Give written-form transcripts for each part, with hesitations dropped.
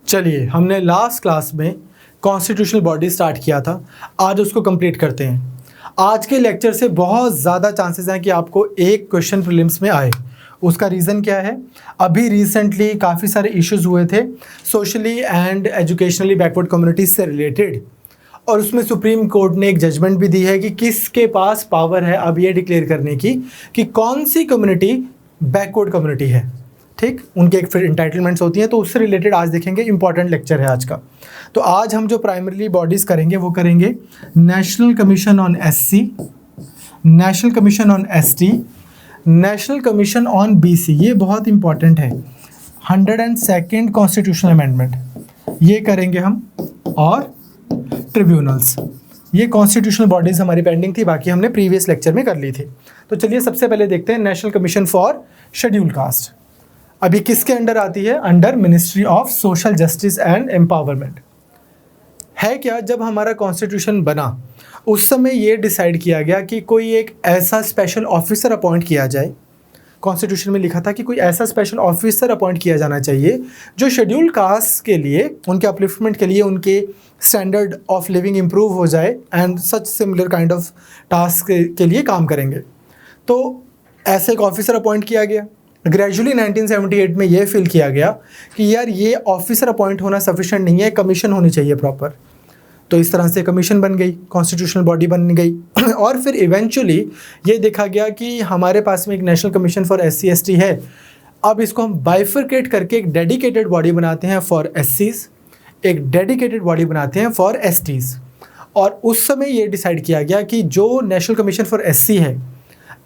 चलिए, हमने last class में कॉन्स्टिट्यूशनल बॉडी स्टार्ट किया था, आज उसको कंप्लीट करते हैं। आज के लेक्चर से बहुत ज़्यादा चांसेस हैं कि आपको एक क्वेश्चन प्रीलिम्स में आए। उसका रीज़न क्या है? अभी रिसेंटली काफ़ी सारे इश्यूज हुए थे socially and educationally backward communities से रिलेटेड, और उसमें सुप्रीम कोर्ट ने एक जजमेंट भी दी है कि किसके पास पावर है अब ये डिक्लेयर करने की कि कौन सी कम्युनिटी बैकवर्ड कम्युनिटी है। ठीक, उनके एक फिर इंटाइटलमेंट्स होती हैं, तो उससे रिलेटेड आज देखेंगे। इंपॉर्टेंट लेक्चर है आज का। तो आज हम जो प्राइमरीली बॉडीज़ करेंगे वो करेंगे national commission on SC, national commission on ST, national commission on BC, ये बहुत इंपॉर्टेंट है। 102nd कॉन्स्टिट्यूशनल अमेंडमेंट ये करेंगे हम, और ट्रिब्यूनल्स। ये कॉन्स्टिट्यूशनल बॉडीज़ हमारी पेंडिंग थी, बाकी हमने प्रीवियस लेक्चर में कर ली थी। तो चलिए सबसे पहले देखते हैं national commission for schedule caste. अभी किसके अंडर आती है? Under ministry of social justice and empowerment. है क्या, जब हमारा कॉन्स्टिट्यूशन बना उस समय ये डिसाइड किया गया कि कोई एक ऐसा स्पेशल ऑफिसर अपॉइंट किया जाए। कॉन्स्टिट्यूशन में लिखा था कि कोई ऐसा स्पेशल ऑफिसर अपॉइंट किया जाना चाहिए जो शेड्यूल कास्ट के लिए, उनके अपलिफ्टमेंट के लिए, उनके स्टैंडर्ड ऑफ लिविंग इम्प्रूव हो जाए and such similar kind of task के लिए काम करेंगे। तो ऐसे एक ऑफिसर अपॉइंट किया गया। ग्रेजुअली 1978 में ये फील किया गया कि यार ये ऑफिसर अपॉइंट होना सफिशिएंट नहीं है, कमीशन होनी चाहिए प्रॉपर। तो इस तरह से कमीशन बन गई, कॉन्स्टिट्यूशनल बॉडी बन गई। और फिर इवेंचुअली ये देखा गया कि हमारे पास में एक national commission for SC ST है। अब इसको हम बाइफरकेट करके एक डेडिकेटेड बॉडी बनाते हैं फॉर SCs, एक डेडिकेटेड बॉडी बनाते हैं फॉर STs। और उस समय ये डिसाइड किया गया कि जो नेशनल कमीशन फॉर SC है,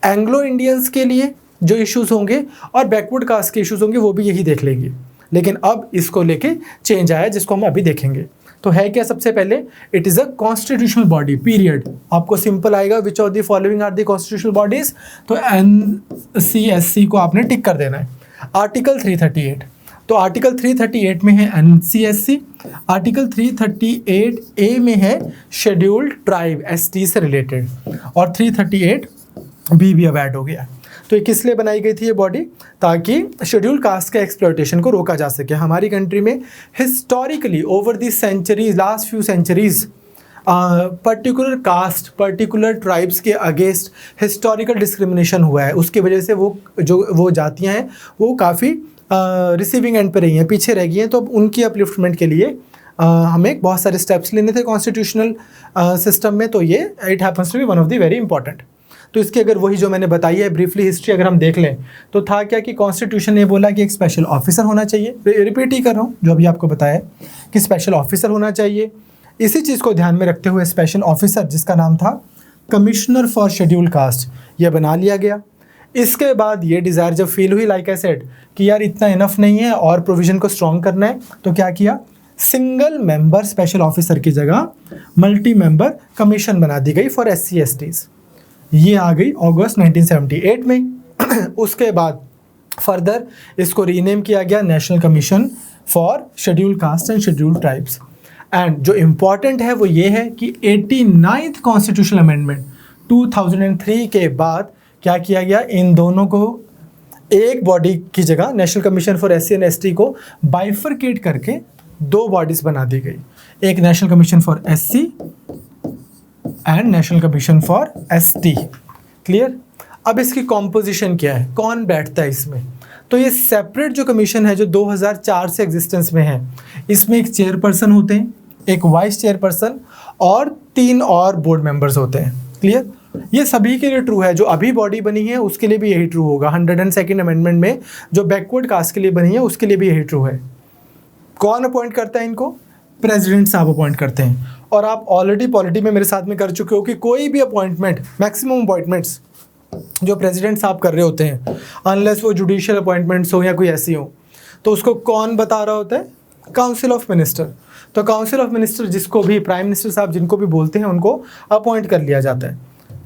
एंग्लो इंडियंस के लिए जो इश्यूज होंगे और बैकवर्ड कास्ट के इश्यूज होंगे वो भी यही देख लेंगे। लेकिन अब इसको लेके चेंज आया, जिसको हम अभी देखेंगे। तो है क्या? सबसे पहले it is a constitutional body period. आपको सिंपल आएगा, which of the following are the constitutional bodies, तो NCSC को आपने टिक कर देना है। आर्टिकल 338, तो आर्टिकल 338 में है NCSC, आर्टिकल 338A में है शेड्यूल्ड ट्राइब ST से रिलेटेड, और 338B भी अब ऐड हो गया। तो ये किस लिए बनाई गई थी ये बॉडी? ताकि शेड्यूल कास्ट के एक्सप्लॉयटेशन को रोका जा सके। हमारी कंट्री में historically over the centuries, last few centuries, particular caste, particular tribes के अगेंस्ट हिस्टोरिकल डिस्क्रिमिनेशन हुआ है। उसकी वजह से वो जातियाँ हैं वो काफ़ी रिसीविंग एंड पे रही हैं, पीछे रह गई हैं। तो अब उनकी अपलिफ्टमेंट के लिए हमें बहुत सारे स्टेप्स लेने थे कॉन्स्टिट्यूशनल सिस्टम में। तो ये it happens to be one of the very important. तो इसकी अगर वही जो मैंने बताई है ब्रीफली हिस्ट्री अगर हम देख लें, तो था क्या कि कॉन्स्टिट्यूशन ने बोला कि एक स्पेशल ऑफिसर होना चाहिए। रिपीट ही कर रहा हूँ जो अभी आपको बताया कि स्पेशल ऑफिसर होना चाहिए। इसी चीज़ को ध्यान में रखते हुए स्पेशल ऑफिसर, जिसका नाम था कमिश्नर फॉर शेड्यूल कास्ट, यह बना लिया गया। इसके बाद ये डिज़ायर जब फील हुई, लाइक आई सेड, कि यार इतना इनफ नहीं है और प्रोविजन को स्ट्रॉन्ग करना है, तो क्या किया? सिंगल मेंबर स्पेशल ऑफिसर की जगह मल्टी मेंबर कमीशन बना दी गई फॉर SC STs। ये आ गई अगस्त 1978 में। उसके बाद फर्दर इसको रीनेम किया गया national commission for schedule caste and schedule tribes. And जो इम्पॉर्टेंट है वो ये है कि 89th कॉन्स्टिट्यूशनल अमेंडमेंट 2003 के बाद क्या किया गया? इन दोनों को एक बॉडी की जगह, national commission for SC and ST को बाइफरकेट करके दो बॉडीज बना दी गई। एक national commission for SC and national commission for ST। Clear? अब इसकी कॉम्पोजिशन क्या है, कौन बैठता है इसमें? तो ये सेपरेट जो कमीशन है जो 2004 से एग्जिस्टेंस में है, इसमें एक चेयरपर्सन होते हैं, एक वाइस चेयरपर्सन और 3 और बोर्ड मेंबर्स होते हैं। क्लियर? ये सभी के लिए ट्रू है। जो अभी बॉडी बनी है उसके लिए भी यही ट्रू होगा। 102nd अमेंडमेंट में जो बैकवर्ड कास्ट के लिए बनी है उसके लिए भी यही ट्रू है। कौन अपॉइंट करता है इनको? प्रेसिडेंट साहब अपॉइंट करते हैं। और आप ऑलरेडी पॉलिटी में मेरे साथ में कर चुके हो कि कोई भी अपॉइंटमेंट, मैक्सिमम अपॉइंटमेंट्स जो प्रेसिडेंट साहब कर रहे होते हैं, अनलेस वो जुडिशियल अपॉइंटमेंट्स हो या कोई ऐसी हो, तो उसको कौन बता रहा होता है? Council of minister. तो काउंसिल ऑफ मिनिस्टर जिसको भी प्राइम मिनिस्टर साहब जिनको भी बोलते हैं उनको अपॉइंट कर लिया जाता है।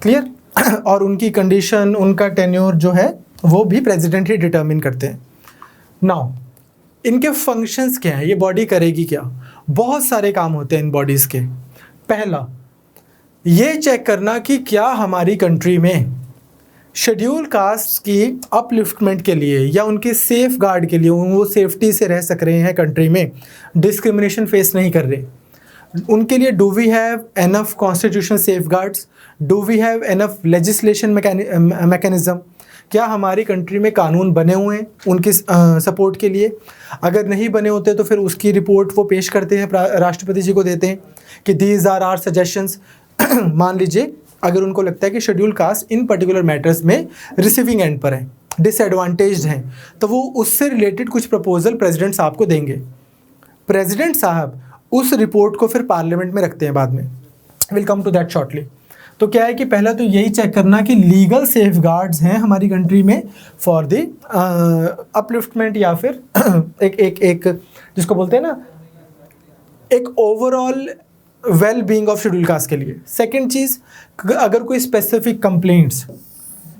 क्लियर? और उनकी कंडीशन, उनका टेन्योर जो है वो भी प्रेसिडेंट ही डिटर्मिन करते हैं। नाउ इनके फंक्शंस क्या हैं, ये बॉडी करेगी क्या? बहुत सारे काम होते हैं इन बॉडीज़ के। पहला, ये चेक करना कि क्या हमारी कंट्री में शेड्यूल कास्ट की अपलिफ्टमेंट के लिए या उनके सेफ गार्ड के लिए, वो सेफ्टी से रह सक रहे हैं कंट्री में, डिस्क्रिमिनेशन फेस नहीं कर रहे, उनके लिए do we have enough constitutional safeguards, do we have enough legislation mechanism, क्या हमारी कंट्री में कानून बने हुए हैं उनकी सपोर्ट के लिए? अगर नहीं बने होते तो फिर उसकी रिपोर्ट वो पेश करते हैं, राष्ट्रपति जी को देते हैं कि दीज आर आर सजेशंस। मान लीजिए अगर उनको लगता है कि शेड्यूल कास्ट इन पर्टिकुलर मैटर्स में रिसीविंग एंड पर है, डिसएडवांटेज्ड हैं, तो वो उससे रिलेटेड कुछ प्रपोजल प्रेसिडेंट साहब को देंगे। प्रेसिडेंट साहब उस रिपोर्ट को फिर पार्लियामेंट में रखते हैं बाद में। Will come to that shortly. तो क्या है कि पहला तो यही चेक करना कि लीगल सेफ गार्ड्स हैं हमारी कंट्री में फॉर द अपलिफ्टमेंट या फिर एक जिसको बोलते हैं ना, एक overall well being of schedule caste के लिए। सेकंड चीज़, अगर कोई स्पेसिफिक कंप्लेंट्स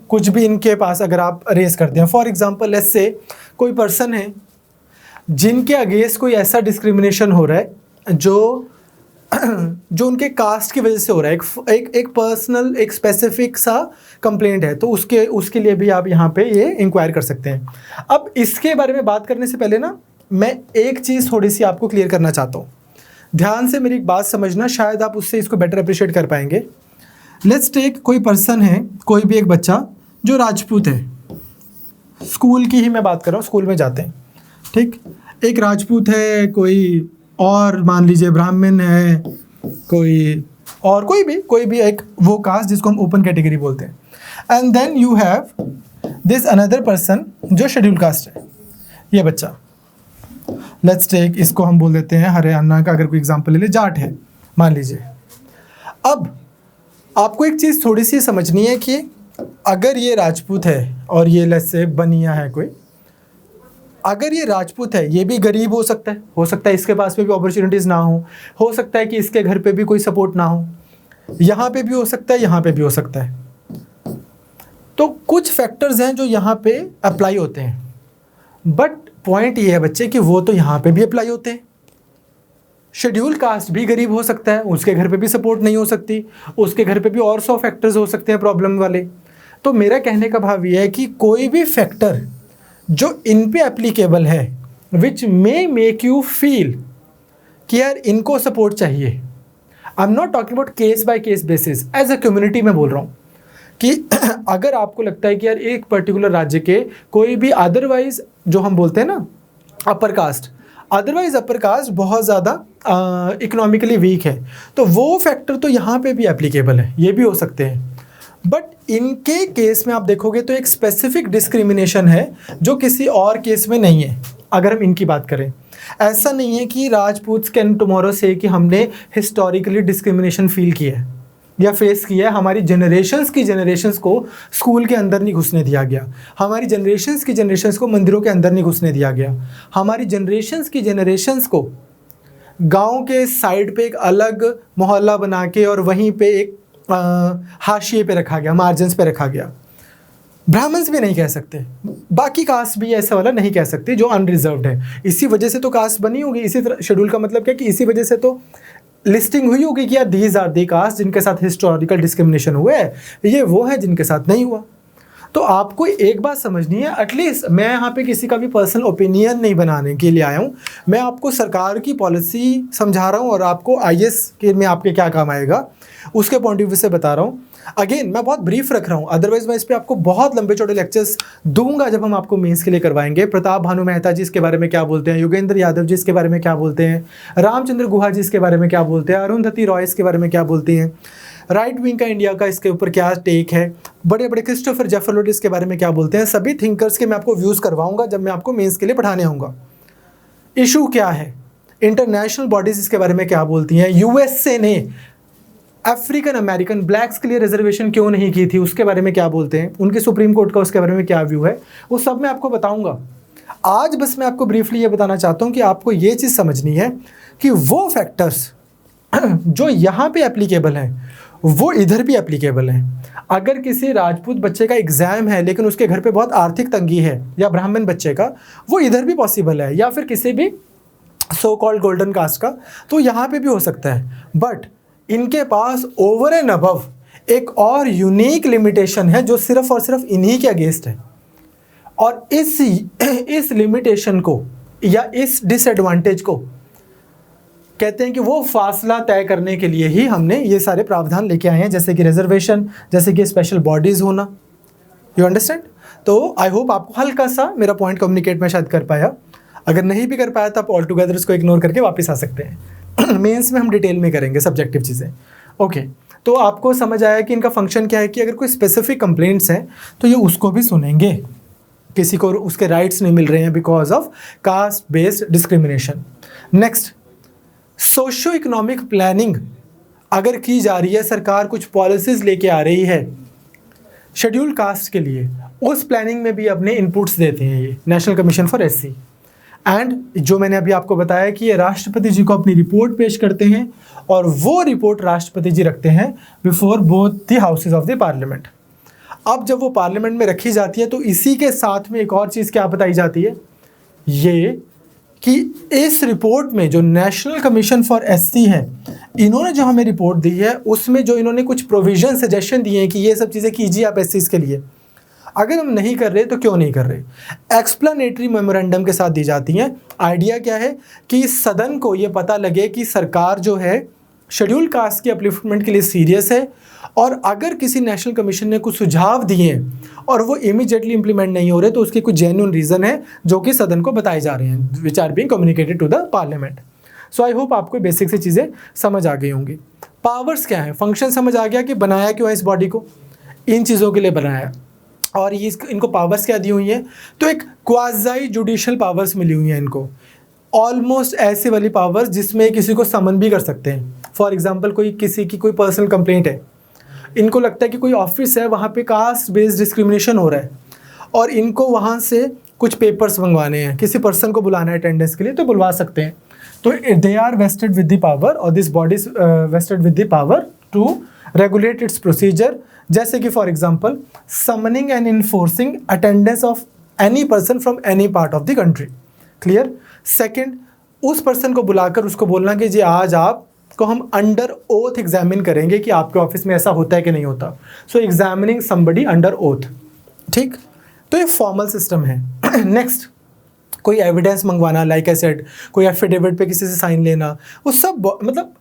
कुछ भी इनके पास अगर आप रेज करते हैं, फॉर एग्जांपल लेट्स से कोई पर्सन है जिनके अगेंस्ट कोई ऐसा डिस्क्रिमिनेशन हो रहा है जो उनके कास्ट की वजह से हो रहा है, एक पर्सनल एक स्पेसिफिक सा कंप्लेंट है, तो उसके लिए भी आप यहाँ पे ये इंक्वायर कर सकते हैं। अब इसके बारे में बात करने से पहले ना मैं एक चीज़ थोड़ी सी आपको क्लियर करना चाहता हूँ, ध्यान से मेरी एक बात समझना, शायद आप उससे इसको बेटर अप्रिशिएट कर पाएंगे। लेट्स टेक कोई पर्सन है, कोई भी एक बच्चा जो राजपूत है, स्कूल की ही मैं बात कर रहा हूँ, स्कूल में जाते हैं, ठीक, एक राजपूत है, कोई और मान लीजिए ब्राह्मण है, कोई भी एक वो कास्ट जिसको हम ओपन कैटेगरी बोलते हैं, and then you have this another person जो शेड्यूल कास्ट है, ये बच्चा, लेट्स टेक इसको हम बोल देते हैं हरियाणा का, अगर कोई एग्जांपल ले ले, जाट है मान लीजिए। अब आपको एक चीज़ थोड़ी सी समझनी है कि अगर ये राजपूत है और ये लेट्स से बनिया है कोई, अगर ये राजपूत है, ये भी गरीब हो सकता है इसके पास में भी अपॉर्चुनिटीज़ ना हो सकता है कि इसके घर पे भी कोई सपोर्ट ना हो, यहाँ पे भी हो सकता है, यहाँ पे भी हो सकता है। तो कुछ फैक्टर्स हैं जो यहाँ पे अप्लाई होते हैं, बट पॉइंट ये है बच्चे कि वो तो यहाँ पे भी अप्लाई होते हैं। शेड्यूल कास्ट भी गरीब हो सकता है, उसके घर पे भी सपोर्ट नहीं हो सकती, उसके घर पे भी और 100 फैक्टर्स हो सकते हैं प्रॉब्लम वाले। तो मेरा कहने का भाव ये है कि कोई भी फैक्टर जो इन पे एप्लीकेबल है, which may make you feel कि यार इनको सपोर्ट चाहिए, I am not talking about case by case basis, as a community में बोल रहा हूँ कि अगर आपको लगता है कि यार एक पर्टिकुलर राज्य के कोई भी अदरवाइज जो हम बोलते हैं ना upper caste, otherwise upper caste बहुत ज़्यादा इकोनॉमिकली वीक है, तो वो फैक्टर तो यहाँ पे भी एप्लीकेबल है, ये भी हो सकते हैं। बट इनके केस में आप देखोगे तो एक स्पेसिफिक डिस्क्रिमिनेशन है जो किसी और केस में नहीं है। अगर हम इनकी बात करें, ऐसा नहीं है कि राजपूत कैन टुमारो से कि हमने हिस्टोरिकली डिस्क्रिमिनेशन फील किया है या फेस किया है, हमारी जनरेशंस को स्कूल के अंदर नहीं घुसने दिया गया, हमारी जनरेशंस को मंदिरों के अंदर नहीं घुसने दिया गया, हमारी जनरेशंस को गांव के साइड पे एक अलग मोहल्ला बना के और वहीं पे एक हाशिए पे रखा गया, मार्जिन्स पे रखा गया। ब्राह्मण्स भी नहीं कह सकते, बाकी कास्ट भी ऐसा वाला नहीं कह सकते जो अनरिजर्व्ड है। इसी वजह से तो कास्ट बनी होगी, इसी तरह शेड्यूल का मतलब क्या कि इसी वजह से तो लिस्टिंग हुई होगी कि यार दीज आर दी कास्ट जिनके साथ हिस्टोरिकल डिस्क्रिमिनेशन हुआ है, ये वो है जिनके साथ नहीं हुआ। तो आपको एक बात समझनी है, एटलीस्ट मैं यहाँ पे किसी का भी पर्सनल ओपिनियन नहीं बनाने के लिए आया हूँ, मैं आपको सरकार की पॉलिसी समझा रहा हूँ और आपको IAS के में आपके क्या काम आएगा उसके पॉइंट ऑफ व्यू से बता रहा हूँ। अगेन मैं बहुत ब्रीफ रख रहा हूँ, अदरवाइज मैं इस पर आपको बहुत लंबे चौड़े लेक्चर्स दूंगा जब हम आपको मेंस के लिए करवाएंगे। प्रताप भानु मेहता जी इसके बारे में क्या बोलते हैं, योगेंद्र यादव जी इसके बारे में क्या बोलते हैं, रामचंद्र गुहा जी इसके बारे में क्या बोलते हैं, अरुंधति रॉय इसके बारे में क्या बोलती हैं, राइट विंग का इंडिया का इसके ऊपर क्या टेक है, बड़े बड़े क्रिस्टोफर जेफरलोट इसके बारे में क्या बोलते हैं, सभी थिंकर्स के मैं आपको व्यूज़ करवाऊंगा जब मैं आपको मेंस के लिए पढ़ाने आऊँगा। इशू क्या है, इंटरनेशनल बॉडीज़ इसके बारे में क्या बोलती हैं, USA ने अफ्रीकन अमेरिकन ब्लैक्स के लिए रिजर्वेशन क्यों नहीं की थी उसके बारे में क्या बोलते हैं, उनके सुप्रीम कोर्ट का उसके बारे में क्या व्यू है, वो सब मैं आपको बताऊंगा। आज बस मैं आपको ब्रीफली ये बताना चाहता हूँ कि आपको ये चीज़ समझनी है कि वो फैक्टर्स जो यहाँ पे एप्लीकेबल हैं वो इधर भी एप्लीकेबल हैं। अगर किसी राजपूत बच्चे का एग्ज़ाम है लेकिन उसके घर पे बहुत आर्थिक तंगी है, या ब्राह्मण बच्चे का, वो इधर भी पॉसिबल है, या फिर किसी भी सो कॉल्ड गोल्डन कास्ट का, तो यहाँ पे भी हो सकता है। बट इनके पास ओवर एंड अबव एक और यूनिक लिमिटेशन है जो सिर्फ और सिर्फ इन्हीं के अगेंस्ट है, और इस लिमिटेशन को या इस डिसएडवांटेज को कहते हैं कि वो फासला तय करने के लिए ही हमने ये सारे प्रावधान लेके आए हैं, जैसे कि रिजर्वेशन, जैसे कि स्पेशल बॉडीज़ होना। You understand? तो आई होप आपको हल्का सा मेरा पॉइंट कम्युनिकेट में शायद कर पाया। अगर नहीं भी कर पाया तो आप ऑल टुगेदर इसको इग्नोर करके वापस आ सकते हैं। मेंस में हम डिटेल में करेंगे सब्जेक्टिव चीज़ें। ओके, तो आपको समझ आया कि इनका फंक्शन क्या है, कि अगर कोई स्पेसिफिक कंप्लेंट्स हैं तो ये उसको भी सुनेंगे, किसी को उसके राइट्स नहीं मिल रहे हैं because of caste based discrimination. Next, socio economic planning अगर की जा रही है, सरकार कुछ पॉलिसीज़ लेके आ रही है शेड्यूल कास्ट के लिए, उस प्लानिंग में भी अपने इनपुट्स देते हैं ये national commission for SC. And जो मैंने अभी आपको बताया कि ये राष्ट्रपति जी को अपनी रिपोर्ट पेश करते हैं और वो रिपोर्ट राष्ट्रपति जी रखते हैं before both the houses of the parliament. अब जब वो पार्लियामेंट में रखी जाती है तो इसी के साथ में एक और चीज़ क्या बताई जाती है, ये कि इस रिपोर्ट में जो नेशनल कमीशन फॉर एससी है, इन्होंने जो हमें रिपोर्ट दी है उसमें जो इन्होंने कुछ प्रोविजन सजेशन दिए हैं कि ये सब चीज़ें कीजिए आप एससीज के लिए, अगर हम नहीं कर रहे तो क्यों नहीं कर रहे, एक्सप्लेनेटरी मेमोरेंडम के साथ दी जाती हैं। आइडिया क्या है कि सदन को ये पता लगे कि सरकार जो है शेड्यूल कास्ट की अपलिफ्टमेंट के लिए सीरियस है, और अगर किसी नेशनल कमीशन ने कुछ सुझाव दिए हैं और वो इमीडिएटली इंप्लीमेंट नहीं हो रहे तो उसकी कुछ जेन्युइन रीज़न है जो कि सदन को बताए जा रहे हैं, which are being communicated to the parliament. So I hope आपको बेसिक से चीज़ें समझ आ गई होंगी। पावर्स क्या है, फंक्शन समझ आ गया कि बनाया क्यों है इस बॉडी को, इन चीज़ों के लिए बनाया, और ये इनको पावर्स क्या दी हुई हैं, तो एक क्वाज़ाई जुडिशियल पावर्स मिली हुई हैं इनको, ऑलमोस्ट ऐसे वाली पावर्स जिसमें किसी को समन भी कर सकते हैं। फॉर एग्जांपल कोई किसी की कोई पर्सनल कंप्लेंट है, इनको लगता है कि कोई ऑफिस है वहाँ पे कास्ट बेस्ड डिस्क्रिमिनेशन हो रहा है और इनको वहाँ से कुछ पेपर्स मंगवाने हैं, किसी पर्सन को बुलाना है अटेंडेंस के लिए, तो बुलवा सकते हैं। तो they are vested with the power, और this body is vested with the power to regulate its procedure, जैसे कि for example summoning and enforcing attendance of any person from any part of the country. Clear? Second, उस person को बुलाकर उसको बोलना कि जी आज आपको हम अंडर ओथ एग्जामिन करेंगे कि आपके ऑफिस में ऐसा होता है कि नहीं होता। सो एग्जामिनिंग समबडी अंडर ओथ। ठीक, तो ये फॉर्मल सिस्टम है। नेक्स्ट, कोई एविडेंस मंगवाना, लाइक आई सेड, कोई एफिडेविट पे किसी से साइन लेना, वो सब मतलब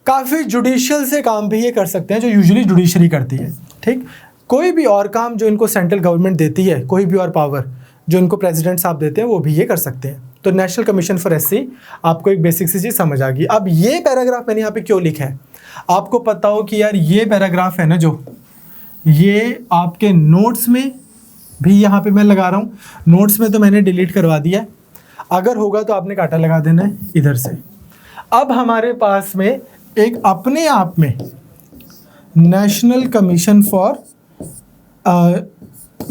काफ़ी जुडिशियल से काम भी ये कर सकते हैं जो यूजुअली जुडिशरी करती है। ठीक, कोई भी और काम जो इनको सेंट्रल गवर्नमेंट देती है, कोई भी और पावर जो इनको प्रेसिडेंट साहब देते हैं, वो भी ये कर सकते हैं। तो नेशनल कमीशन फॉर एससी, आपको एक बेसिक सी चीज़ समझ आ गई। अब ये पैराग्राफ मैंने यहाँ पे क्यों लिखा है, आपको पता हो कि यार ये पैराग्राफ है ना, जो ये आपके नोट्स में भी यहाँ पे मैं लगा रहा हूँ, नोट्स में तो मैंने डिलीट करवा दिया, अगर होगा तो आपने कांटा लगा देना है इधर से। अब हमारे पास में एक अपने आप में नेशनल कमीशन फॉर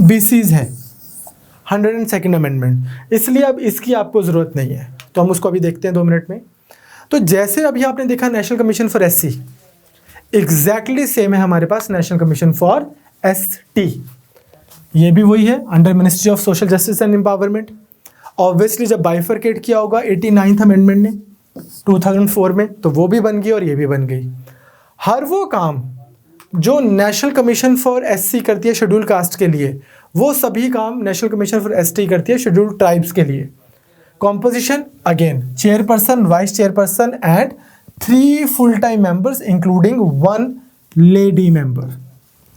बीसीज है, 102nd अमेंडमेंट, इसलिए अब इसकी आपको ज़रूरत नहीं है, तो हम उसको अभी देखते हैं 2 मिनट में। तो जैसे अभी आपने देखा national commission for SC, exactly same है हमारे पास नेशनल कमीशन फॉर एसटी, ये भी वही है under ministry of social justice and empowerment. Obviously जब बाइफरकेट किया होगा 89th अमेंडमेंट ने 2004 में, तो वो भी बन गई और ये भी बन गई। हर वो काम जो नेशनल कमीशन फॉर एससी करती है शेड्यूल कास्ट के लिए, वो सभी काम नेशनल कमीशन फॉर एसटी करती है शेड्यूल ट्राइब्स के लिए। Composition again, chairperson, vice chairperson and 3 full time members including 1 lady member.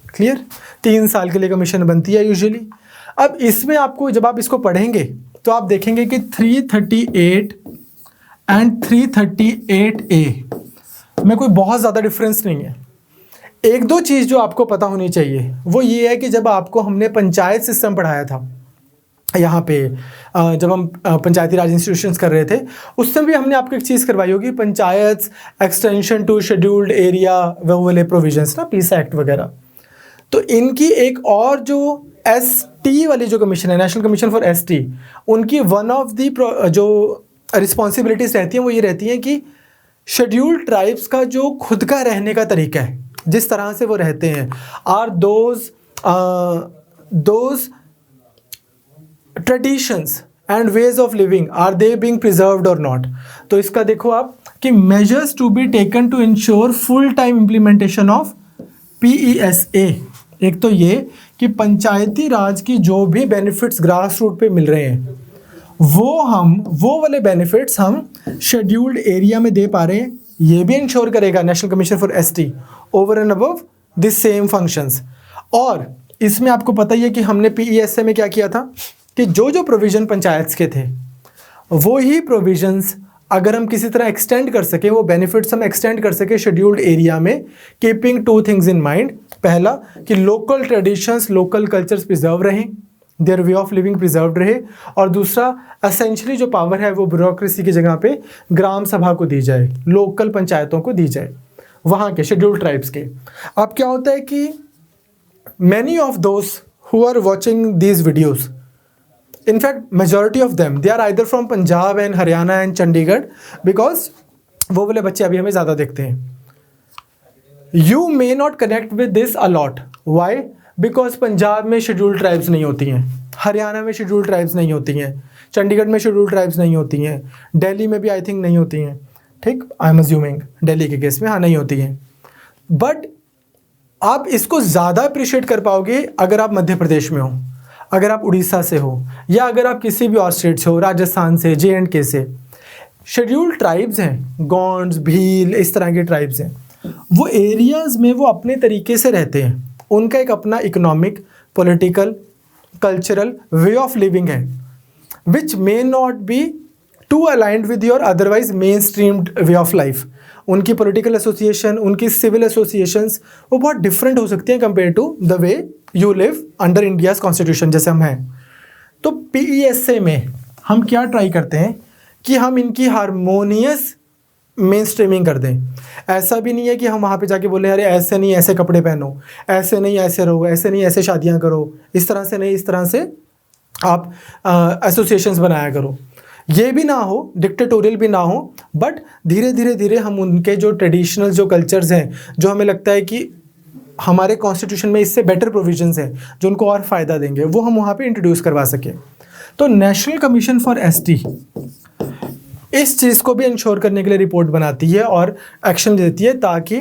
Clear? 3 साल के लिए कमीशन बनती है यूजुअली। अब इसमें आपको जब आप इसको पढ़ेंगे तो आप देखेंगे कि 338 एंड 338A में कोई बहुत ज़्यादा डिफरेंस नहीं है। एक दो चीज़ जो आपको पता होनी चाहिए वो ये है कि जब आपको हमने पंचायत सिस्टम पढ़ाया था यहाँ पे, जब हम पंचायती राज इंस्टीट्यूशंस कर रहे थे, उस समय भी हमने आपको एक चीज़ करवाई होगी, panchayat extension to scheduled area वो वाले प्रोविजंस ना, पीस एक्ट वगैरह। तो इनकी एक और जो एसटी वाली जो कमीशन है, नेशनल कमीशन फॉर एसटी, उनकी वन ऑफ दी जो रिस्पॉन्सिबिलिटीज़ रहती हैं वो ये रहती हैं कि शेड्यूल्ड ट्राइब्स का जो खुद का रहने का तरीका है, जिस तरह से वो रहते हैं, are those traditions and ways of living, are they being preserved और नॉट। तो इसका देखो आप कि measures to be taken to ensure full time implementation of PESA, एक तो ये कि पंचायती राज की जो भी बेनिफिट्स ग्रास रूट पे मिल रहे हैं वो वाले बेनिफिट्स हम शेड्यूल्ड एरिया में दे पा रहे हैं, ये भी इंश्योर करेगा national commission for ST over and above this same functions. और इसमें आपको पता ही है कि हमने PESA में क्या किया था कि जो जो प्रोविज़न पंचायत के थे वो ही प्रोविजंस अगर हम किसी तरह एक्सटेंड कर सके, वो बेनिफिट्स हम एक्सटेंड कर सके शेड्यूल्ड एरिया में, keeping two things in mind. पहला कि local traditions, local cultures preserve रहें, their way of living preserve रहे, और दूसरा एसेंशियली जो पावर है वो ब्यूरोक्रेसी की जगह पे ग्राम सभा को दी जाए, लोकल पंचायतों को दी जाए, वहाँ के शेड्यूल्ड ट्राइब्स के। अब क्या होता है कि many of those who are watching these videos, in fact majority of them they are either from Punjab and Haryana and Chandigarh, because वो वाले बच्चे अभी हमें ज़्यादा देखते हैं। You may not connect with this a lot. Why? Because Punjab में scheduled tribes नहीं होती हैं, हरियाणा में शेड्यूल्ड ट्राइब्स नहीं होती हैं, चंडीगढ़ में शेड्यूल्ड ट्राइब्स नहीं होती हैं, दिल्ली में भी आई थिंक नहीं होती हैं, ठीक, आई एम अज्यूमिंग दिल्ली के केस में हाँ नहीं होती हैं। बट आप इसको ज़्यादा अप्रिशिएट कर पाओगे अगर आप मध्य प्रदेश में हो, अगर आप उड़ीसा से हो, या अगर आप किसी भी और स्टेट से हो, राजस्थान से, JNK से। शेड्यूल्ड ट्राइब्स हैं, गोंड्स, भील, इस तरह के ट्राइब्स हैं, वो एरियाज़ में वो अपने तरीके से रहते हैं, उनका एक अपना economic, political, cultural way of living है, which may not be too aligned with your otherwise mainstreamed way of life. उनकी पॉलिटिकल एसोसिएशन, उनकी सिविल एसोसिएशंस वो बहुत डिफरेंट हो सकती हैं compare to the way you live under India's constitution, जैसे हम हैं। तो PESA में हम क्या ट्राई करते हैं कि हम इनकी हारमोनियस मेन स्ट्रीमिंग कर दें। ऐसा भी नहीं है कि हम वहाँ पे जाके बोले अरे ऐसे नहीं ऐसे कपड़े पहनो, ऐसे नहीं ऐसे रहो, ऐसे नहीं ऐसे शादियाँ करो, इस तरह से नहीं इस तरह से आप एसोसिएशंस बनाया करो। ये भी ना हो, डिक्टेटोरियल भी ना हो, बट धीरे धीरे धीरे हम उनके जो ट्रेडिशनल जो कल्चर्स हैं, जो हमें लगता है कि हमारे कॉन्स्टिट्यूशन में इससे बेटर प्रोविजंस हैं जो उनको और फ़ायदा देंगे, वो हम वहाँ पे इंट्रोड्यूस करवा सकें। तो नेशनल कमीशन फॉर एसटी इस चीज़ को भी इंश्योर करने के लिए रिपोर्ट बनाती है और एक्शन देती है, ताकि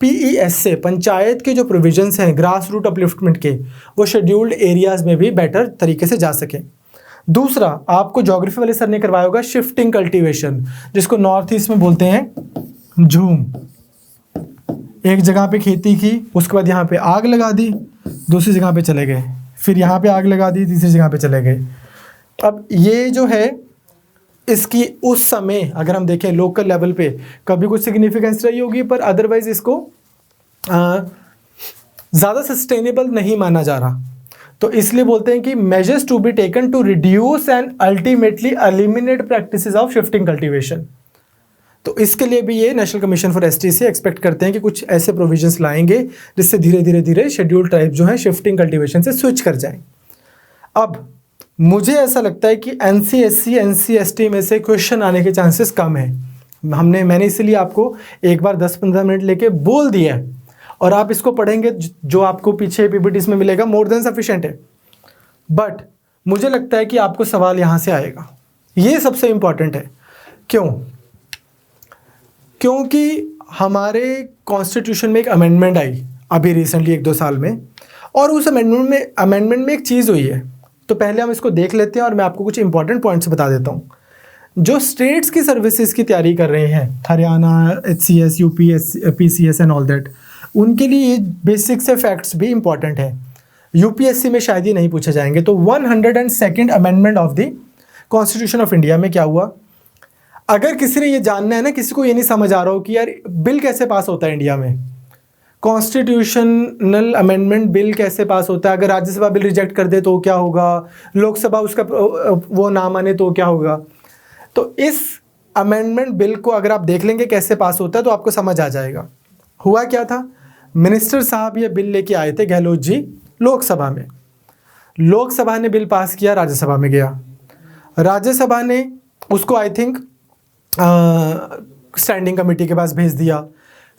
PESA पंचायत के जो प्रोविजंस हैं ग्रास रूट अपलिफ्टमेंट के, वो शेड्यूल्ड एरियाज़ में भी बेटर तरीके से जा सकें। दूसरा, आपको ज्योग्राफी वाले सर ने करवाया होगा शिफ्टिंग कल्टीवेशन, जिसको नॉर्थ ईस्ट में बोलते हैं झूम। एक जगह पे खेती की, उसके बाद यहाँ पे आग लगा दी, दूसरी जगह पे चले गए, फिर यहाँ पे आग लगा दी, तीसरी जगह पे चले गए। अब ये जो है इसकी उस समय अगर हम देखें लोकल लेवल पे कभी कुछ सिग्निफिकेंस रही होगी, पर अदरवाइज इसको ज़्यादा सस्टेनेबल नहीं माना जा रहा। तो इसलिए बोलते हैं कि measures to be taken to reduce and ultimately eliminate practices of shifting cultivation. तो इसके लिए भी ये नेशनल कमीशन फॉर एसटी से एक्सपेक्ट करते हैं कि कुछ ऐसे प्रोविजंस लाएंगे जिससे धीरे धीरे धीरे शेड्यूल्ड ट्राइब जो है शिफ्टिंग कल्टीवेशन से स्विच कर जाएं। अब मुझे ऐसा लगता है कि NC/SC NC/ST में से क्वेश्चन आने के चांसेस कम है। मैंने इसलिए आपको एक बार 10-15 मिनट लेके बोल दिया है, और आप इसको पढ़ेंगे जो आपको पीछे PPTs में मिलेगा मोर देन सफिशिएंट है। बट मुझे लगता है कि आपको सवाल यहाँ से आएगा, ये सबसे इम्पॉर्टेंट है। क्योंकि हमारे कॉन्स्टिट्यूशन में एक अमेंडमेंट आई अभी रिसेंटली 1-2 साल में, और उस अमेंडमेंट में एक चीज़ हुई है। तो पहले हम इसको देख लेते हैं और मैं आपको कुछ इंपॉर्टेंट पॉइंट्स बता देता हूँ। जो स्टेट्स की सर्विसेज की तैयारी कर रहे हैं, Haryana, HCS, UP, PCS and all that, उनके लिए ये बेसिक से फैक्ट्स भी इंपॉर्टेंट है। UPSC में शायद ये नहीं पूछे जाएंगे। तो 102nd amendment of the constitution of India में क्या हुआ, अगर किसी ने ये जानना है ना, किसी को ये नहीं समझ आ रहा हो कि यार बिल कैसे पास होता है इंडिया में, कॉन्स्टिट्यूशनल अमेंडमेंट बिल कैसे पास होता है, अगर राज्यसभा बिल रिजेक्ट कर दे तो क्या होगा, लोकसभा उसका वो ना माने तो क्या होगा। तो इस अमेंडमेंट बिल को अगर आप देख लेंगे कैसे पास होता है तो आपको समझ आ जाएगा। हुआ क्या था, मिनिस्टर साहब ये बिल लेके आए थे गहलोत जी लोकसभा में, लोकसभा ने बिल पास किया, राज्यसभा में गया, राज्यसभा ने उसको आई थिंक स्टैंडिंग कमेटी के पास भेज दिया,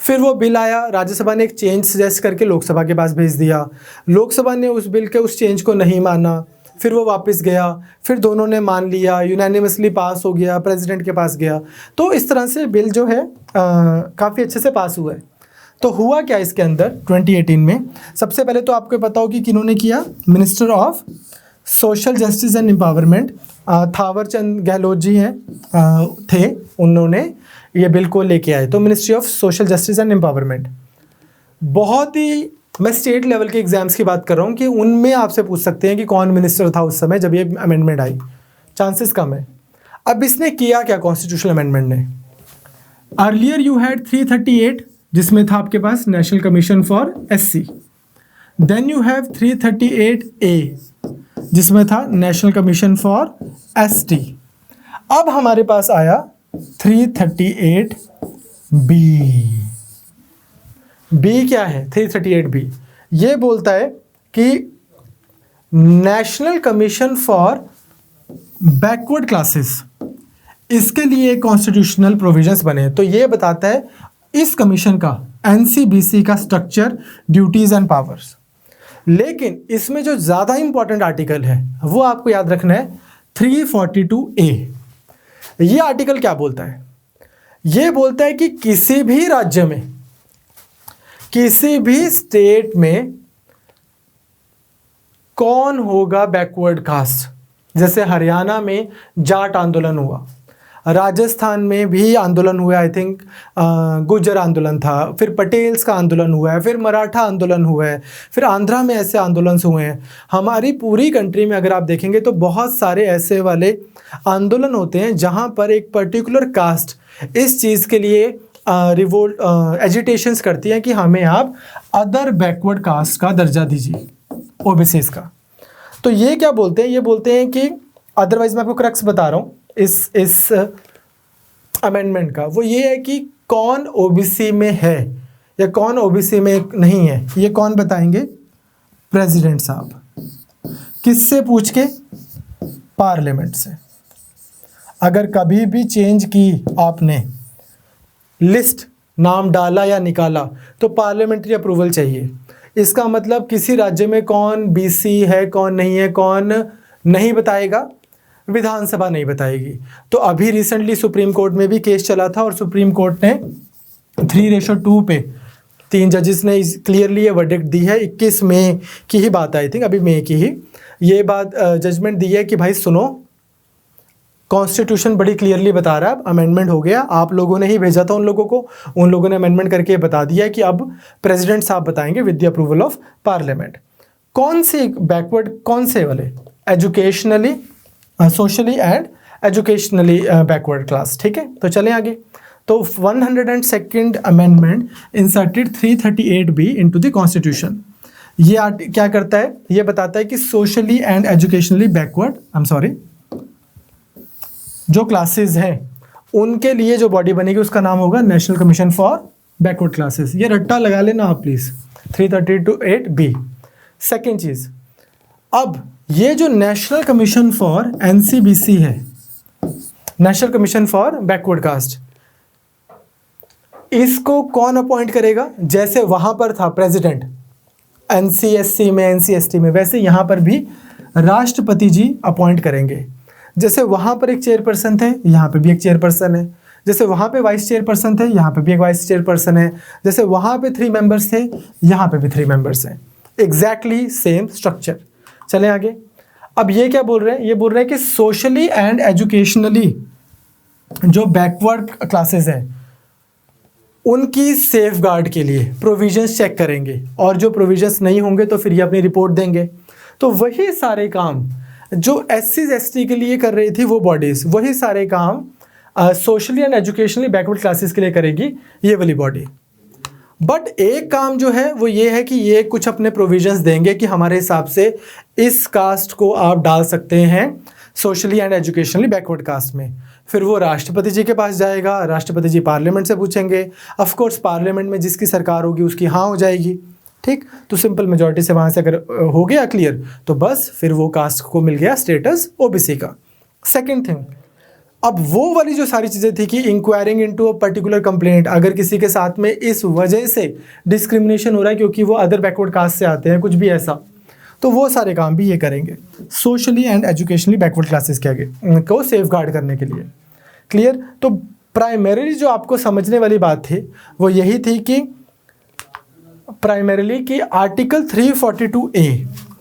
फिर वो बिल आया, राज्यसभा ने एक चेंज सजेस्ट करके लोकसभा के पास भेज दिया, लोकसभा ने उस बिल के उस चेंज को नहीं माना, फिर वो वापस गया, फिर दोनों ने मान लिया, यूनानिमसली पास हो गया, प्रेसिडेंट के पास गया। तो इस तरह से बिल जो है काफ़ी अच्छे से पास हुआ है। तो हुआ क्या इसके अंदर 2018 में, सबसे पहले तो आपको पता हो कि किन्होंने किया, minister of social justice and empowerment Thawar Chand Gehlot ji हैं थे, उन्होंने ये बिल को लेके आए। तो ministry of social justice and empowerment, बहुत ही, मैं स्टेट लेवल के एग्जाम्स की बात कर रहा हूँ कि उनमें आपसे पूछ सकते हैं कि कौन मिनिस्टर था उस समय जब ये अमेंडमेंट आई, चांसेस कम है। अब इसने किया क्या कॉन्स्टिट्यूशनल अमेंडमेंट ने, अर्लियर यू हैड 338 जिसमें था आपके पास national commission for SC, then you have 338A जिसमें था नेशनल कमीशन फॉर ST। अब हमारे पास आया 338B। बी क्या है 338B? ये बोलता है कि national commission for backward classes, इसके लिए कॉन्स्टिट्यूशनल प्रोविजंस बने। तो ये बताता है इस कमीशन का, NCBC का स्ट्रक्चर, ड्यूटीज एंड पावर्स। लेकिन इसमें जो ज़्यादा इंपॉर्टेंट आर्टिकल है वो आपको याद रखना है 342A। ये आर्टिकल क्या बोलता है? ये बोलता है कि किसी भी राज्य में, किसी भी स्टेट में कौन होगा बैकवर्ड कास्ट। जैसे हरियाणा में जाट आंदोलन हुआ, राजस्थान में भी आंदोलन हुआ, आई थिंक गुर्जर आंदोलन था, फिर पटेल्स का आंदोलन हुआ है, फिर मराठा आंदोलन हुआ है, फिर आंध्रा में ऐसे आंदोलन हुए हैं। हमारी पूरी कंट्री में अगर आप देखेंगे तो बहुत सारे ऐसे वाले आंदोलन होते हैं जहां पर एक पर्टिकुलर कास्ट इस चीज़ के लिए रिवोल्ट एजिटेशंस करती हैं कि हमें आप अदर बैकवर्ड कास्ट का दर्जा दीजिए, ओबीसीज का। तो ये क्या बोलते हैं? ये बोलते हैं कि, अदरवाइज मैं आपको क्रक्स बता रहा हूँ इस अमेंडमेंट का, वो ये है कि कौन ओबीसी में है या कौन ओबीसी में नहीं है, ये कौन बताएंगे? प्रेसिडेंट साहब। किससे पूछ के? पार्लियामेंट से। अगर कभी भी चेंज की आपने लिस्ट, नाम डाला या निकाला, तो पार्लियामेंट्री अप्रूवल चाहिए। इसका मतलब किसी राज्य में कौन बीसी है, कौन नहीं है, कौन नहीं बताएगा? विधानसभा नहीं बताएगी। तो अभी रिसेंटली सुप्रीम कोर्ट में भी केस चला था और सुप्रीम कोर्ट ने 3:2 पे 3 जजेस ने क्लियरली ये वर्डिक्ट दी है। 21 मई की ही बात आई थिंक, अभी मई की ही ये बात जजमेंट दी है कि भाई सुनो, कॉन्स्टिट्यूशन बड़ी क्लियरली बता रहा है, अमेंडमेंट हो गया, आप लोगों ने ही भेजा था उन लोगों को, उन लोगों ने अमेंडमेंट करके बता दिया है कि अब प्रेसिडेंट साहब बताएंगे with the approval of parliament. कौन से बैकवर्ड, कौन से वाले? Educationally, socially and educationally backward class. ठीक है, तो चलें आगे। तो 102nd amendment inserted 338B into the constitution. ये क्या करता है? ये बताता है कि सोशली एंड एजुकेशनली बैकवर्ड, जो क्लासेस हैं उनके लिए जो बॉडी बनेगी उसका नाम होगा national commission for backward classes. ये रट्टा लगा लेना आप प्लीज, 338B। सेकेंड चीज, अब ये जो नेशनल कमीशन फॉर NCBC है, national commission for backward caste, इसको कौन अपॉइंट करेगा? जैसे वहां पर था प्रेसिडेंट NCSC में, NCST में, वैसे यहां पर भी राष्ट्रपति जी अपॉइंट करेंगे। जैसे वहां पर एक चेयरपर्सन थे, यहाँ पे भी एक चेयरपर्सन है। जैसे वहां पे वाइस चेयरपर्सन थे, यहाँ पे भी एक वाइस चेयरपर्सन है। जैसे वहां पे 3 मेंबर्स थे, यहाँ पे भी 3 मेंबर्स हैं। Exactly same structure. चलें आगे। अब ये क्या बोल रहे हैं? ये बोल रहे हैं कि सोशली एंड एजुकेशनली जो बैकवर्ड क्लासेस हैं उनकी सेफ गार्ड के लिए प्रोविजंस चेक करेंगे, और जो प्रोविजंस नहीं होंगे तो फिर ये अपनी रिपोर्ट देंगे। तो वही सारे काम जो SC/ST के लिए कर रही थी वो बॉडीज, वही सारे काम socially and educationally backward classes के लिए करेगी ये वाली बॉडी। बट एक काम जो है वो ये है कि ये कुछ अपने प्रोविजंस देंगे कि हमारे हिसाब से इस कास्ट को आप डाल सकते हैं socially and educationally backward caste में। फिर वो राष्ट्रपति जी के पास जाएगा, राष्ट्रपति जी पार्लियामेंट से पूछेंगे। ऑफ कोर्स पार्लियामेंट में जिसकी सरकार होगी उसकी हाँ हो जाएगी। ठीक, तो सिंपल मेजॉरिटी से वहाँ से अगर हो गया क्लियर तो बस फिर वो कास्ट को मिल गया स्टेटस OBC का। सेकेंड थिंग, अब वो वाली जो सारी चीज़ें थी कि enquiring into a particular complaint, अगर किसी के साथ में इस वजह से डिस्क्रिमिनेशन हो रहा है क्योंकि वो अदर बैकवर्ड कास्ट से आते हैं, कुछ भी ऐसा, तो वो सारे काम भी ये करेंगे socially and educationally backward classes के आगे को सेफ गार्ड करने के लिए। क्लियर? तो प्राइमरीली जो आपको समझने वाली बात थी वो यही थी कि प्राइमरीली कि आर्टिकल 342A,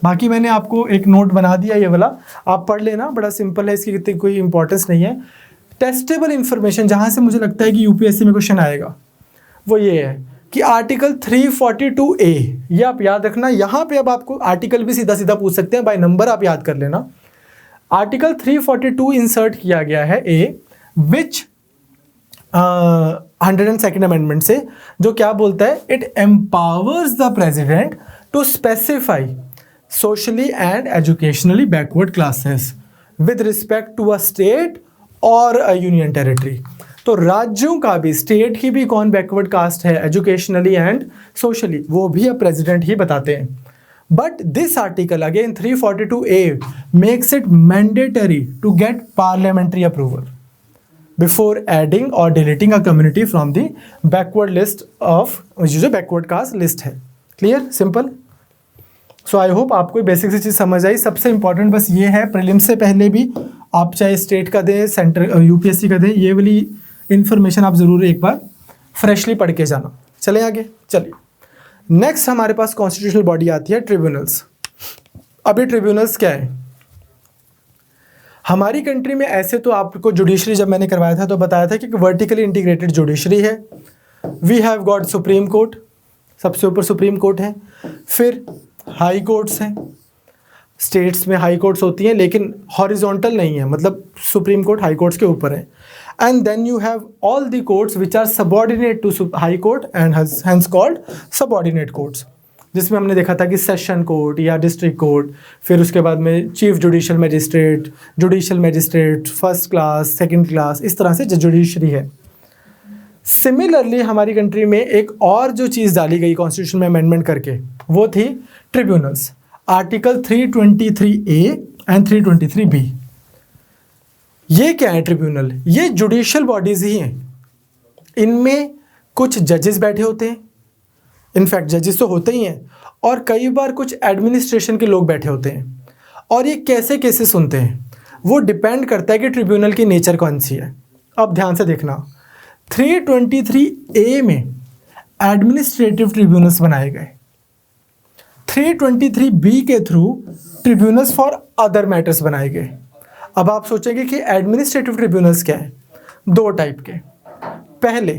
बाकी मैंने आपको एक नोट बना दिया ये वाला, आप पढ़ लेना, बड़ा सिंपल है, इसकी इतनी कोई इंपॉर्टेंस नहीं है। टेस्टेबल इन्फॉर्मेशन जहाँ से मुझे लगता है कि यूपीएससी में क्वेश्चन आएगा वो ये है कि आर्टिकल 342A, ये आप याद रखना। यहाँ पे अब आपको आर्टिकल भी सीधा सीधा पूछ सकते हैं, बाय नंबर आप याद कर लेना। आर्टिकल 342 इंसर्ट किया गया है ए, विच 102nd अमेंडमेंट से, जो क्या बोलता है, it empowers the president to specify socially and educationally backward classes with respect to a state और अ यूनियन टेरिटरी। तो राज्यों का भी, स्टेट की भी कौन बैकवर्ड कास्ट है एजुकेशनली एंड सोशली, वो भी अब प्रेसिडेंट ही बताते हैं। But this article again 342A makes it mandatory to get parliamentary approval before adding और deleting a community from the backward list of, जो बैकवर्ड कास्ट लिस्ट है। Clear, simple. So I hope आपको basic सी चीज़ समझ आई। सबसे important बस ये है, प्रीलिम्स से पहले भी आप चाहे स्टेट का दें, सेंटर यूपीएससी का दें, ये वाली इन्फॉर्मेशन आप ज़रूर एक बार फ्रेशली पढ़ के जाना। चलें आगे, चलिए नेक्स्ट हमारे पास कॉन्स्टिट्यूशनल बॉडी आती है ट्रिब्यूनल्स। अब ये ट्रिब्यूनल्स क्या है हमारी कंट्री में? ऐसे तो आपको जुडिशरी जब मैंने करवाया था तो बताया था कि वर्टिकली इंटीग्रेटेड जुडिशरी है। We have got supreme court, सबसे ऊपर सुप्रीम कोर्ट है, फिर हाई कोर्ट्स हैं, स्टेट्स में हाई कोर्ट्स होती हैं लेकिन हॉरिजॉन्टल नहीं है, मतलब सुप्रीम कोर्ट हाई कोर्ट्स के ऊपर है। And then you have all the courts which are subordinate to high court and hence called subordinate courts, जिसमें हमने देखा था कि सेशन कोर्ट या डिस्ट्रिक्ट कोर्ट, फिर उसके बाद में chief judicial magistrate, first class, second class, इस तरह से जो जुडिशरी है। सिमिलरली हमारी कंट्री में एक और जो चीज़ डाली गई कॉन्स्टिट्यूशन में अमेंडमेंट करके, वो थी tribunals, article 323A and 323B। ये क्या है ट्रिब्यूनल? ये जुडिशियल बॉडीज़ ही हैं। इनमें कुछ जजेस बैठे होते हैं, इनफैक्ट जजेस तो होते ही हैं, और कई बार कुछ एडमिनिस्ट्रेशन के लोग बैठे होते हैं। और ये कैसे केसेस सुनते हैं वो डिपेंड करता है कि ट्रिब्यूनल की नेचर कौन सी है। अब ध्यान से देखना, 323A में एडमिनिस्ट्रेटिव ट्रिब्यूनल्स बनाए गए, 323B के through tribunals for other matters बनाए गए। अब आप सोचेंगे कि एडमिनिस्ट्रेटिव ट्रिब्यूनल्स क्या है? दो टाइप के। पहले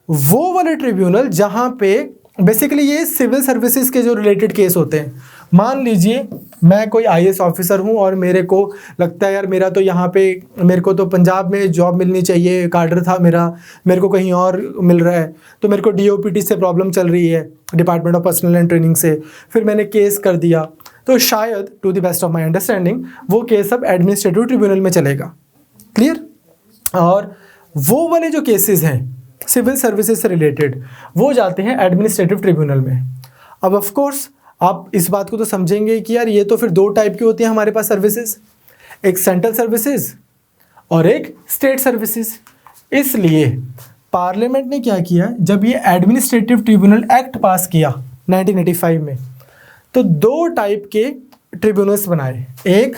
वो वाले ट्रिब्यूनल जहां पे बेसिकली ये सिविल सर्विसेज के जो रिलेटेड केस होते हैं। मान लीजिए मैं कोई IAS ऑफिसर हूं और मेरे को लगता है यार मेरा तो यहाँ पे, मेरे को तो पंजाब में जॉब मिलनी चाहिए, कार्डर था मेरे को कहीं और मिल रहा है, तो मेरे को DOPT से प्रॉब्लम चल रही है, department of personnel and training से। फिर मैंने केस कर दिया, तो शायद to the best of my understanding वो केस अब एडमिनिस्ट्रेटिव ट्रिब्यूनल में चलेगा। क्लियर? और वो वाले जो केसेस हैं सिविल सर्विसेज से रिलेटेड, वो जाते हैं एडमिनिस्ट्रेटिव ट्रिब्यूनल में। अब ऑफ कोर्स आप इस बात को तो समझेंगे कि यार ये तो फिर दो टाइप की होती हैं हमारे पास सर्विसेज, एक सेंट्रल सर्विसेज और एक स्टेट सर्विसेज। इसलिए पार्लियामेंट ने क्या किया, जब ये एडमिनिस्ट्रेटिव ट्रिब्यूनल एक्ट पास किया 1985 में, तो दो टाइप के ट्रिब्यूनल्स बनाए। एक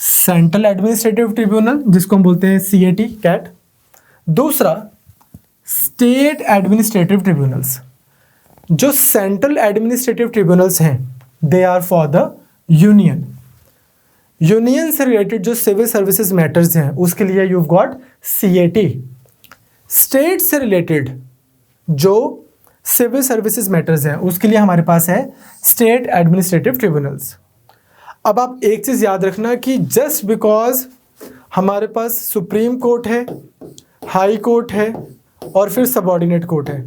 सेंट्रल एडमिनिस्ट्रेटिव ट्रिब्यूनल जिसको हम बोलते हैं CAT कैट, दूसरा स्टेट एडमिनिस्ट्रेटिव ट्रिब्यूनल्स। जो सेंट्रल एडमिनिस्ट्रेटिव ट्रिब्यूनल्स हैं they are for the union से रिलेटेड जो सिविल सर्विसेज मैटर्स हैं उसके लिए यू गॉट CAT। स्टेट से रिलेटेड जो सिविल सर्विसेज मैटर्स हैं उसके लिए हमारे पास है स्टेट एडमिनिस्ट्रेटिव ट्रिब्यूनल्स। अब आप एक चीज़ याद रखना कि जस्ट बिकॉज हमारे पास सुप्रीम कोर्ट है, हाई कोर्ट है और फिर सबऑर्डिनेट कोर्ट है,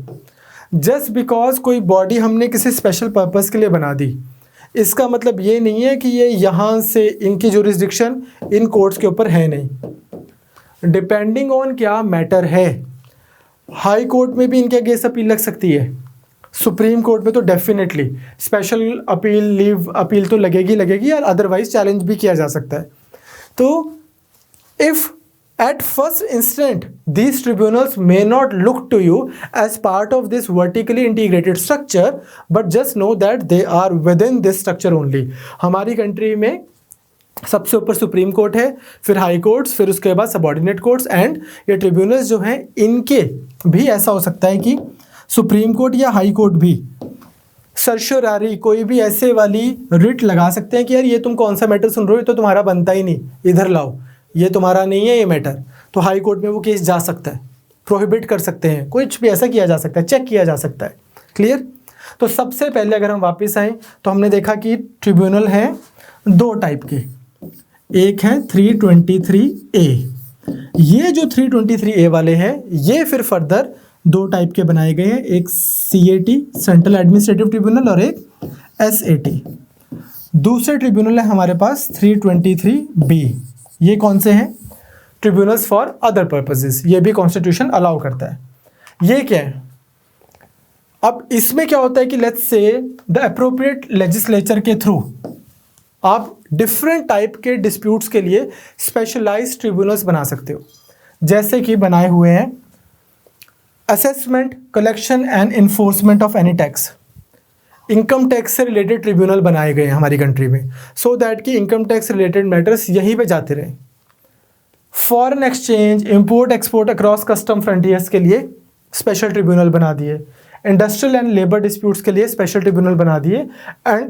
जस्ट बिकॉज कोई बॉडी हमने किसी स्पेशल पर्पस के लिए बना दी, इसका मतलब ये नहीं है कि ये यहाँ से इनकी जुरिस्डिक्शन इन कोर्ट्स के ऊपर है नहीं। डिपेंडिंग ऑन क्या मैटर है, हाई कोर्ट में भी इनके अगेंस्ट अपील लग सकती है, सुप्रीम कोर्ट में तो definitely special appeal, leave appeal तो लगेगी या अदरवाइज चैलेंज भी किया जा सकता है। तो if at first instant these tribunals may not look to you as part of this vertically integrated structure, but just know that they are within this structure only। हमारी कंट्री में सबसे ऊपर सुप्रीम कोर्ट है, फिर high courts, फिर उसके बाद subordinate courts, and ये ट्रिब्यूनल्स जो हैं इनके भी ऐसा हो सकता है कि सुप्रीम कोर्ट या हाई कोर्ट भी सर्शोरारी, कोई भी ऐसे वाली रिट लगा सकते हैं कि यार ये तुम कौन सा मैटर सुन रहे हो, ये तो तुम्हारा बनता ही नहीं, इधर लाओ, ये तुम्हारा नहीं है ये मैटर। तो हाई कोर्ट में वो केस जा सकता है, प्रोहिबिट कर सकते हैं, कुछ भी ऐसा किया जा सकता है, चेक किया जा सकता है। क्लियर? तो सबसे पहले अगर हम वापस आएँ तो हमने देखा कि ट्रिब्यूनल हैं दो टाइप के, एक है 323A। ये जो 323A वाले हैं ये फिर फर्दर दो टाइप के बनाए गए हैं, एक CAT सेंट्रल एडमिनिस्ट्रेटिव ट्रिब्यूनल और एक SAT। दूसरे ट्रिब्यूनल है हमारे पास 323B। ये कौन से हैं? ट्रिब्यूनल्स फॉर अदर पर्पसेस, ये भी कॉन्स्टिट्यूशन अलाउ करता है। ये क्या है? अब इसमें क्या होता है कि let's say the appropriate legislature के थ्रू आप डिफरेंट टाइप के डिस्प्यूट्स के लिए स्पेशलाइज्ड ट्रिब्यूनल्स बना सकते हो, जैसे कि बनाए हुए हैं assessment, collection and enforcement of any tax. Income tax से रिलेटेड ट्रिब्यूनल बनाए गए हैं हमारी कंट्री में, सो दैट कि इनकम टैक्स रिलेटेड मैटर्स यहीं पे जाते रहें। Foreign exchange, import export across custom frontiers के लिए स्पेशल ट्रिब्यूनल बना दिए, इंडस्ट्रियल एंड लेबर डिस्प्यूट्स के लिए स्पेशल ट्रिब्यूनल बना दिए, and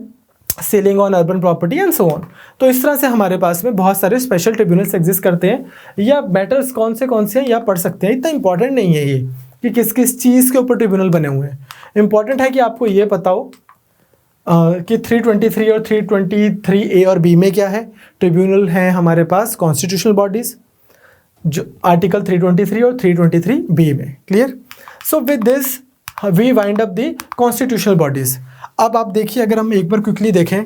selling on urban property and so on. तो इस तरह से हमारे पास में बहुत सारे स्पेशल ट्रिब्यूनल्स एग्जिस्ट करते हैं। या मैटर्स कौन से हैं या पढ़ सकते हैं, इतना इंपॉर्टेंट नहीं है ये कि किस किस चीज़ के ऊपर ट्रिब्यूनल बने हुए हैं। इंपॉर्टेंट है कि आपको ये पता हो कि 323 और 323A और B में क्या है। ट्रिब्यूनल हैं हमारे पास कॉन्स्टिट्यूशनल बॉडीज़, जो आर्टिकल 323 और 323B में। Clear? So with this we wind up the constitutional bodies. अब आप देखिए, अगर हम एक बार क्विकली देखें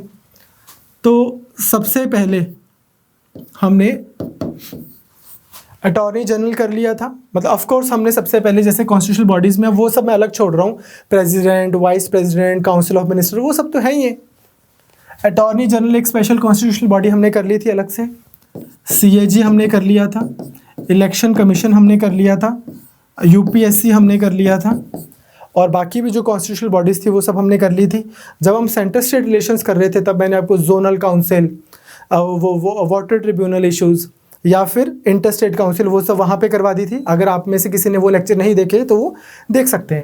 तो सबसे पहले हमने अटॉर्नी जनरल कर लिया था, मतलब ऑफ कोर्स हमने सबसे पहले जैसे कॉन्स्टिट्यूशनल बॉडीज़ में, वो सब मैं अलग छोड़ रहा हूँ, president, vice president, council of minister, वो सब तो है ही है। अटॉर्नी जनरल एक स्पेशल कॉन्स्टिट्यूशनल बॉडी हमने कर ली थी अलग से, CAG हमने कर लिया था, इलेक्शन कमीशन हमने कर लिया था, UPSC हमने कर लिया था, और बाकी भी जो कॉन्स्टिट्यूशनल बॉडीज़ थी वो सब हमने कर ली थी। जब हम सेंटर स्टेट रिलेशंस कर रहे थे तब मैंने आपको जोनल काउंसिल, वो वाटर ट्रिब्यूनल इश्यूज़ या फिर इंटर स्टेट काउंसिल, वो सब वहाँ पे करवा दी थी। अगर आप में से किसी ने वो लेक्चर नहीं देखे तो वो देख सकते हैं।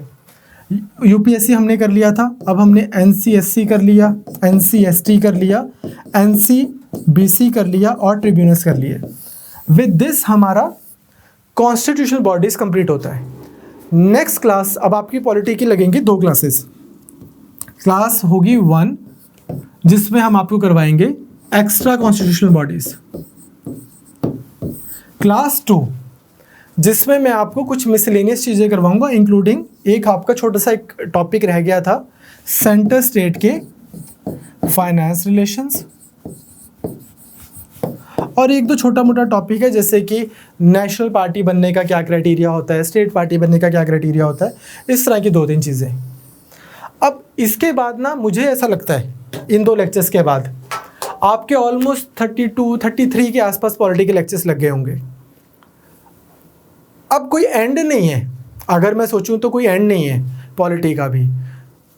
UPSC हमने कर लिया था, अब हमने NCSC कर लिया, NCST कर लिया, NCBC कर लिया और ट्रिब्यूनल्स कर लिए। विद दिस हमारा कॉन्स्टिट्यूशनल बॉडीज़ कंप्लीट होता है। नेक्स्ट क्लास, अब आपकी पॉलिटी की लगेंगी 2 क्लासेस। क्लास होगी 1 जिसमें हम आपको करवाएंगे एक्स्ट्रा कॉन्स्टिट्यूशनल बॉडीज़। क्लास 2 जिसमें मैं आपको कुछ मिसलेनियस चीज़ें करवाऊंगा, इंक्लूडिंग एक आपका छोटा सा एक टॉपिक रह गया था, सेंटर स्टेट के फाइनेंस रिलेशंस, और एक दो छोटा मोटा टॉपिक है जैसे कि नेशनल पार्टी बनने का क्या क्राइटेरिया होता है, स्टेट पार्टी बनने का क्या क्राइटेरिया होता है, इस तरह की 2-3 चीज़ें। अब इसके बाद ना मुझे ऐसा लगता है इन 2 लेक्चर्स के बाद आपके ऑलमोस्ट 32-33 के आसपास पॉलिटी के लेक्चर्स लग गए होंगे। अब कोई एंड नहीं है, अगर मैं सोचूं तो कोई एंड नहीं है पॉलिटी का भी।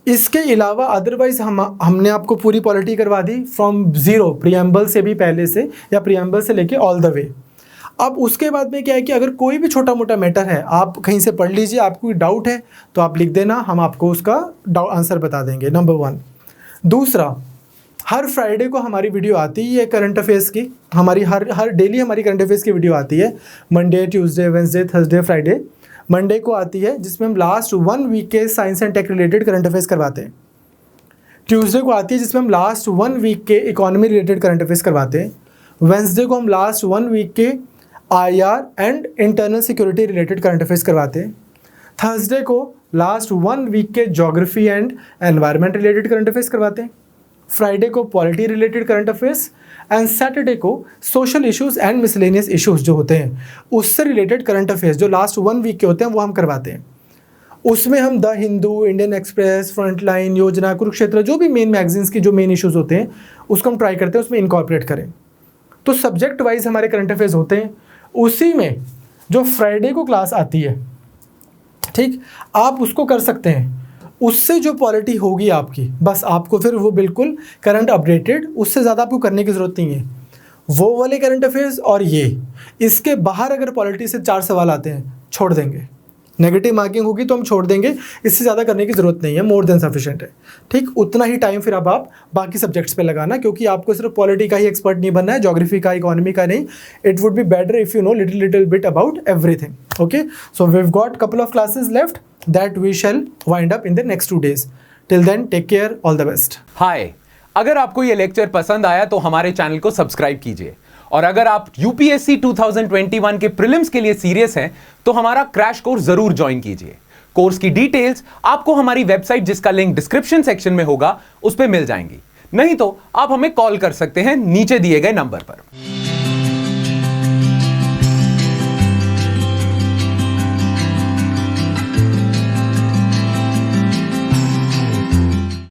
इसके अलावा अदरवाइज हमने आपको पूरी पॉलिटी करवा दी फ्रॉम ज़ीरो, प्रियम्बल से भी पहले से या प्रियम्बल से लेके ऑल द वे। अब उसके बाद में क्या है कि अगर कोई भी छोटा मोटा मैटर है आप कहीं से पढ़ लीजिए, आपको कोई डाउट है तो आप लिख देना, हम आपको उसका आंसर बता देंगे, नंबर 1। दूसरा, हर फ्राइडे को हमारी वीडियो आती है करंट अफेयर्स की, हमारी हर डेली हमारी करंट अफेयर्स की वीडियो आती है। Monday, Tuesday, Wednesday, Thursday, Friday. Monday को आती है जिसमें हम लास्ट 1 वीक के science and tech related current affairs करवाते हैं। ट्यूसडे को आती है जिसमें हम लास्ट 1 वीक के इकोनॉमी रिलेटेड करंट अफेयर्स करवाते हैं। वेंसडे को हम लास्ट 1 वीक के IR and internal security related current affairs करवाते हैं। थर्सडे को लास्ट 1 वीक के geography and environment related current affairs करवाते हैं। फ्राइडे को polity related current affairs and Saturday को social issues and miscellaneous issues जो होते हैं उससे रिलेटेड करंट अफेयर्स जो लास्ट 1 वीक के होते हैं वो हम करवाते हैं। उसमें हम the Hindu, Indian Express, Frontline, Yojana, Kurukshetra, जो भी मेन मैगजीन्स की जो मेन इश्यूज होते हैं उसको हम ट्राई करते हैं उसमें इनकॉर्पोरेट करें। तो सब्जेक्ट वाइज हमारे करंट अफेयर्स होते हैं। उसी में जो फ्राइडे को क्लास आती है, ठीक, आप उसको कर सकते हैं। उससे जो पॉलिटी होगी आपकी, बस आपको फिर वो बिल्कुल करंट अपडेटेड, उससे ज़्यादा आपको करने की ज़रूरत नहीं है। वो वाले करंट अफेयर्स और ये, इसके बाहर अगर पॉलिटी से 4 सवाल आते हैं छोड़ देंगे, नेगेटिव मार्किंग होगी तो हम छोड़ देंगे, इससे ज़्यादा करने की ज़रूरत नहीं है, मोर देन सफिशिएंट है। ठीक, उतना ही टाइम फिर अब आप बाकी सब्जेक्ट्स पे लगाना, क्योंकि आपको सिर्फ पॉलिटी का ही एक्सपर्ट नहीं बनना है, ज्योग्राफी का, इकोनॉमी का नहीं। It would be better if you know little bit about everything. Okay, so we have got couple of classes left that we shall wind up in the next 2 days. Till then take care, all the best. Hi, अगर आपको ये lecture पसंद आया तो हमारे channel को subscribe कीजिए, और अगर आप यूपीएससी 2021 के प्रीलिम्स के लिए सीरियस हैं तो हमारा क्रैश कोर्स जरूर ज्वाइन कीजिए। कोर्स की डिटेल्स आपको हमारी वेबसाइट, जिसका लिंक डिस्क्रिप्शन सेक्शन में होगा, उस पर मिल जाएंगी। नहीं तो आप हमें कॉल कर सकते हैं नीचे दिए गए नंबर पर।